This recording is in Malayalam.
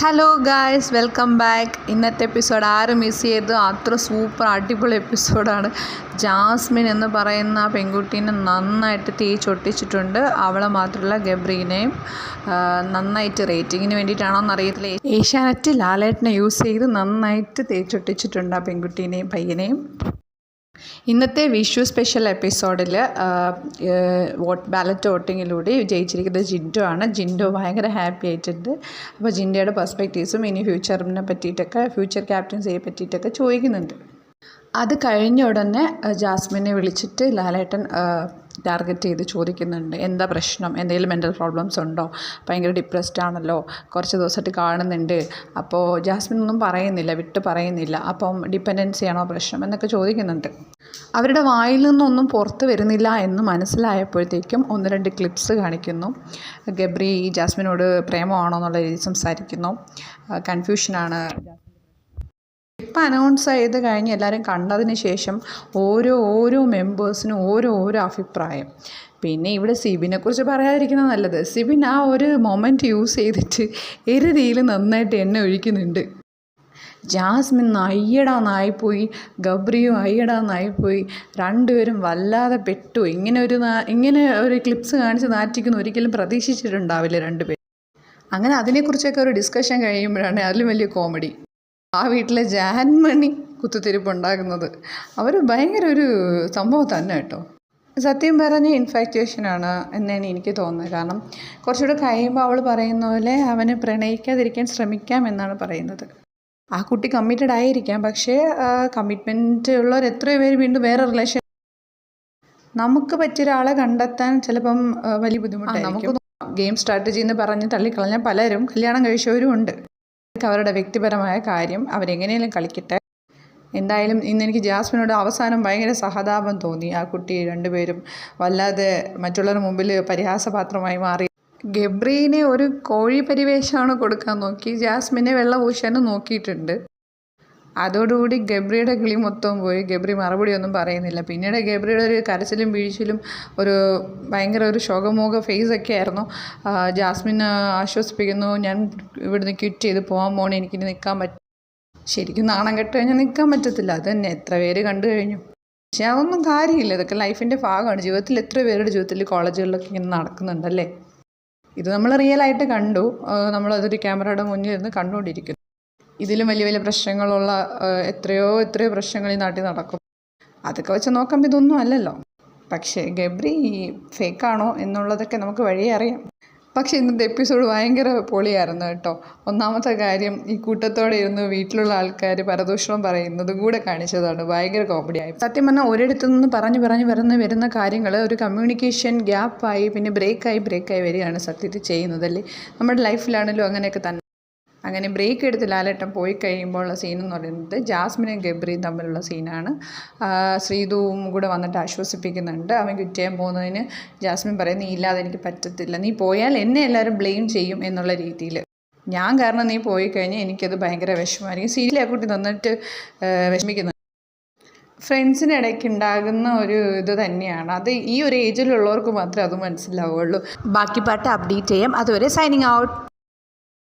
Hello guys, welcome back. ഇന്നത്തെ എപ്പിസോഡ് ആരും മിസ് ചെയ്ത് അത്ര സൂപ്പർ അടിപൊളി എപ്പിസോഡാണ്. ജാസ്മിൻ എന്ന് പറയുന്ന ആ പെൺകുട്ടീനെ നന്നായിട്ട് തേച്ചൊട്ടിച്ചിട്ടുണ്ട്. അവളെ മാത്രമല്ല ഗബ്രീനെയും നന്നായിട്ട് റേറ്റിങ്ങിന് വേണ്ടിയിട്ടാണോ എന്നറിയത്തില്ല. ഏഷ്യാനെറ്റ് ലാലേട്ടനെ യൂസ് ചെയ്ത് നന്നായിട്ട് തേച്ചൊട്ടിച്ചിട്ടുണ്ട് ആ പെൺകുട്ടീനെയും പയ്യനെയും. ഇന്നത്തെ വിഷു സ്പെഷ്യൽ എപ്പിസോഡിൽ ബാലറ്റ് വോട്ടിങ്ങിലൂടെ ജയിച്ചിരിക്കുന്നത് ജിൻഡോ ആണ്. ജിൻഡോ ഭയങ്കര ഹാപ്പി ആയിട്ടുണ്ട്. അപ്പോൾ ജിൻഡോയുടെ പെർസ്പെക്റ്റീവ്സും ഇനി ഫ്യൂച്ചറിനെ പറ്റിയിട്ടൊക്കെ, ഫ്യൂച്ചർ ക്യാപ്റ്റൻസിയെ പറ്റിയിട്ടൊക്കെ ചോദിക്കുന്നുണ്ട്. അത് കഴിഞ്ഞ ഉടനെ ജാസ്മിനെ വിളിച്ചിട്ട് ലാലേട്ടൻ ടാർഗറ്റ് ചെയ്ത് ചോദിക്കുന്നുണ്ട്, എന്താ പ്രശ്നം, എന്തെങ്കിലും മെൻ്റൽ പ്രോബ്ലംസ് ഉണ്ടോ, ഭയങ്കര ഡിപ്രസ്ഡ് ആണല്ലോ, കുറച്ച് ദിവസമായിട്ട് കാണുന്നുണ്ട്. അപ്പോൾ ജാസ്മിൻ ഒന്നും പറയുന്നില്ല, വിട്ട് പറയുന്നില്ല. അപ്പം ഡിപ്പെൻഡൻസി ആണോ പ്രശ്നം എന്നൊക്കെ ചോദിക്കുന്നുണ്ട്. അവരുടെ വായിൽ നിന്നൊന്നും പുറത്ത് വരുന്നില്ല എന്ന് മനസ്സിലായപ്പോഴത്തേക്കും ഒന്ന് രണ്ട് ക്ലിപ്സ് കാണിക്കുന്നു. ഗബ്രി ജാസ്മിനോട് പ്രേമമാണോ എന്നുള്ള രീതിയിൽ സംസാരിക്കുന്നു. കൺഫ്യൂഷനാണ്. ഇപ്പം അനൗൺസ് ചെയ്ത് കഴിഞ്ഞ് എല്ലാവരും കണ്ടതിന് ശേഷം ഓരോ മെമ്പേഴ്സിനും ഓരോ അഭിപ്രായം. പിന്നെ ഇവിടെ സിബിനെക്കുറിച്ച് പറയാതിരിക്കുന്നത് നല്ലത്. സിബിൻ ആ ഒരു മൊമെൻറ്റ് യൂസ് ചെയ്തിട്ട് എരുതിയിൽ നന്നായിട്ട് എണ്ണ ഒഴിക്കുന്നുണ്ട്. ജാസ്മിൻ അയ്യടാന്നായിപ്പോയി, ഗബ്രിയും അയ്യടാന്നായിപ്പോയി. രണ്ടുപേരും വല്ലാതെ പെട്ടു. ഇങ്ങനെ ഒരു ക്ലിപ്സ് കാണിച്ച് നാറ്റിക്കുന്നു ഒരിക്കലും പ്രതീക്ഷിച്ചിട്ടുണ്ടാവില്ല രണ്ടുപേരും. അങ്ങനെ അതിനെക്കുറിച്ചൊക്കെ ഒരു ഡിസ്കഷൻ കഴിയുമ്പോഴാണ് അതിലും വലിയ കോമഡി ആ വീട്ടിലെ ജാൻമണി കുത്തിത്തിരിപ്പുണ്ടാകുന്നത്. അവർ ഭയങ്കര ഒരു സംഭവം തന്നെ കേട്ടോ. സത്യം പറഞ്ഞ ഇൻഫാക്ച്വേഷനാണ് എന്നാണ് എനിക്ക് തോന്നുന്നത്. കാരണം കുറച്ചുകൂടെ കഴിയുമ്പോൾ അവൾ പറയുന്ന പോലെ അവനെ പ്രണയിക്കാതിരിക്കാൻ ശ്രമിക്കാം എന്നാണ് പറയുന്നത്. ആ കുട്ടി കമ്മിറ്റഡ് ആയിരിക്കാം, പക്ഷേ കമ്മിറ്റ്മെൻറ്റ് ഉള്ളവർ എത്രയോ പേര് വീണ്ടും വേറെ റിലേഷൻ. നമുക്ക് പറ്റിയ ഒരാളെ കണ്ടെത്താൻ ചിലപ്പം വലിയ ബുദ്ധിമുട്ടായിരിക്കും. ഗെയിം സ്ട്രാറ്റജി എന്ന് പറഞ്ഞ് തള്ളിക്കളഞ്ഞ പലരും കല്യാണം കഴിച്ചവരും ഉണ്ട്. അവരുടെ വ്യക്തിപരമായ കാര്യം, അവരെങ്ങനെയും കളിക്കട്ടെ. എന്തായാലും ഇന്നെനിക്ക് ജാസ്മിനോട് അവസാനം ഭയങ്കര സഹതാപം തോന്നി. ആ കുട്ടി രണ്ടുപേരും വല്ലാതെ മറ്റുള്ളവരുടെ മുമ്പിൽ പരിഹാസപാത്രമായി മാറി. ഗബ്രീനെ ഒരു കോഴി പരിവേഷമാണ് കൊടുക്കാൻ നോക്കി, ജാസ്മിനെ വെള്ള പൂശാനും നോക്കിയിട്ടുണ്ട്. അതോടുകൂടി ഗബ്രിയുടെ കിളി മൊത്തം പോയി. ഗബ്രി മറുപടി ഒന്നും പറയുന്നില്ല. പിന്നീട് ഗബ്രിയുടെ ഒരു കരച്ചിലും വീഴ്ചയിലും ഭയങ്കര ഒരു ശോകമോക ഫേസൊക്കെ ആയിരുന്നു. ജാസ്മിൻ ആശ്വസിപ്പിക്കുന്നു, ഞാൻ ഇവിടുന്ന് ക്വിറ്റ് ചെയ്ത് പോകാൻ പോകണം, എനിക്കിനി നിൽക്കാൻ പറ്റും. ശരിക്കും നാണം കെട്ട് കഴിഞ്ഞാൽ നിൽക്കാൻ പറ്റത്തില്ല. അത് തന്നെ എത്ര പേര് കണ്ടു കഴിഞ്ഞു. പക്ഷേ അതൊന്നും കാര്യമില്ല, ഇതൊക്കെ ലൈഫിൻ്റെ ഭാഗമാണ്. ജീവിതത്തിൽ എത്ര പേരുടെ ജീവിതത്തിൽ കോളേജുകളിലൊക്കെ ഇങ്ങനെ നടക്കുന്നുണ്ടല്ലേ. ഇത് നമ്മൾ റിയലായിട്ട് കണ്ടു. നമ്മളതൊരു ക്യാമറയുടെ മുന്നിൽ നിന്ന് കണ്ടുകൊണ്ടിരിക്കുന്നു. ഇതിലും വലിയ വലിയ പ്രശ്നങ്ങളുള്ള എത്രയോ പ്രശ്നങ്ങൾ ഈ നാട്ടിൽ നടക്കും. അതൊക്കെ വെച്ച് നോക്കുമ്പോൾ ഇതൊന്നും അല്ലല്ലോ. പക്ഷേ ഗബ്രി ഫേക്കാണോ എന്നുള്ളതൊക്കെ നമുക്ക് വഴിയേ അറിയാം. പക്ഷേ ഇന്നത്തെ എപ്പിസോഡ് ഭയങ്കര പൊളിയായിരുന്നു കേട്ടോ. ഒന്നാമത്തെ കാര്യം, ഈ കൂട്ടത്തോടെ ഇരുന്ന് വീട്ടിലുള്ള ആൾക്കാർ പരദൂഷണം പറയുന്നതും കൂടെ കാണിച്ചതാണ്. ഭയങ്കര കോമഡിയായി. സത്യം പറഞ്ഞാൽ ഒരിടത്തു നിന്ന് പറഞ്ഞ് വരുന്ന കാര്യങ്ങൾ ഒരു കമ്മ്യൂണിക്കേഷൻ ഗ്യാപ്പായി, പിന്നെ ബ്രേക്കായി വരികയാണ് സത്യത്തിൽ ചെയ്യുന്നതല്ലേ. നമ്മുടെ ലൈഫിലാണല്ലോ അങ്ങനെയൊക്കെ തന്നെ. അങ്ങനെ ബ്രേക്ക് എടുത്ത് ലാലേട്ടൻ പോയി കഴിയുമ്പോഴുള്ള സീനെന്ന് പറയുന്നത് ജാസ്മിനും ഗബ്രിയും തമ്മിലുള്ള സീനാണ്. ശ്രീതുവും കൂടെ വന്നിട്ട് ആശ്വസിപ്പിക്കുന്നുണ്ട്. അവൻ ക്വിറ്റ് ചെയ്യാൻ പോകുന്നതിന് ജാസ്മിൻ പറയും, നീ ഇല്ലാതെ എനിക്ക് പറ്റത്തില്ല, നീ പോയാൽ എന്നെ എല്ലാവരും ബ്ലെയിം ചെയ്യും എന്നുള്ള രീതിയിൽ. ഞാൻ കാരണം നീ പോയി കഴിഞ്ഞാൽ എനിക്കത് ഭയങ്കര വിഷമമായിരിക്കും. സീരിയൽ ആ കുട്ടി നന്നായിട്ട് വിഷമിക്കുന്നു. ഫ്രണ്ട്സിനിടയ്ക്ക് ഉണ്ടാകുന്ന ഒരു ഇത് തന്നെയാണ് അത്. ഈ ഒരു ഏജിലുള്ളവർക്ക് മാത്രമേ അത് മനസ്സിലാവുള്ളൂ. ബാക്കി പാട്ട് അപ്ഡേറ്റ് ചെയ്യാം. അതുവരെ സൈനിങ് ഔട്ട്.